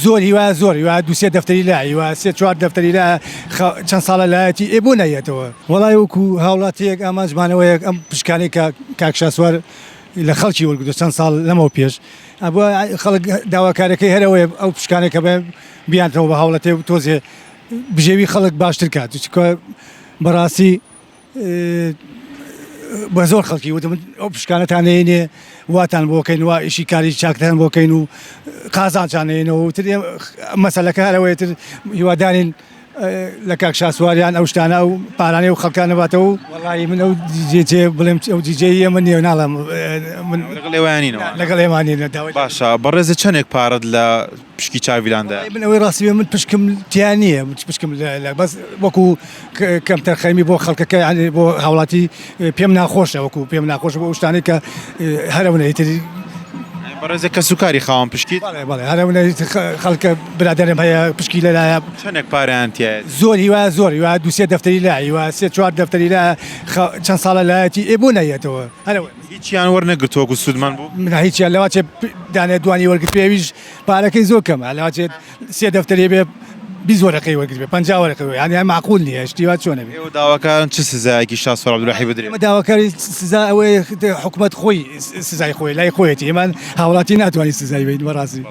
زۆر هیوا دووسێ دەفتەری لا هیوا سێ چوار دەفتەری لا چەند ساڵە لایەتی ئێبوو نەیەتەوە وەڵای وەکو هاوڵاتیەک ئامانجمانەوەیە ئەم پشکانەی کاک شاسوار لە خەڵکی وەرگرتووە چەند ساڵ لەمەوە پێش بۆ خەڵک داواکارەکەی هەرەوەی ئەو پشکانێکە بیانتەوە بە هاوڵەتێ و تۆزێ بژێوی خەڵک باشتر کات بەڕاستی بە زۆر خەڵکی وتم ئەو پشکانەتان هێنێ واتان بۆکەین وا ئیشی کاری چاکتان بۆکەین و قازانچانێنەوە تر مەسەلەکە هەرەوەیتر هیوادارین لە کاک شاسواریان ئەو شتانە و پارانەی و خەڵکان نەباتەوە وەڵی من ئەو دیجێ بڵێم ئەو دیجێ من نیێ ناڵم لەگەڵ ئێمانینە باشە بەڕێزە چەندێک پارەت لە پشکی چاویلاندا من ئەوەی ڕاستیێ من پشکم تیان نییە پشکم بەس وەکو کەمتەر خەمی بۆ خەڵکەکە بۆ هاوڵاتی پێم ناخۆشە وەکو پێم ناخۆش بۆ شتانی کە هەرەونەیتری بەڕێزە کە سوکاری خاوەن پشکیت هەرەونە خەڵکە برادەرم هەیە پشکی لەلایە چەندێک پارەیان تایە زۆر هیوا دووسێ دەفتەری لا هیوا سێ چوار دەفتەری لا چەند ساڵە لایەتی ئێبوو نەیەتەوە هەرەوە هیچیان وەرنەگرتووەکو سوودمان بوو من هیچیان لەواچێ دانێ دوانی وەرگرت پێویش پارەکەی زۆر کەمە لەواچێت سێ دەفتەری بێ 20 وەرەقەی وەرگرت بێ 50 وەرەقەی یعنی معقول نییە شتیوا چۆنە بێ ئێوە داواکارن چ سزایەکی شاسوار عەبدوڵاهی بدرێت ئێمە داواکاری سزا ئەوەیە حکوومەت خۆی سزای خۆی لای خۆیەتی ئێمان هاوڵاتی ناتوانانی سزای بدەین بەڕاستی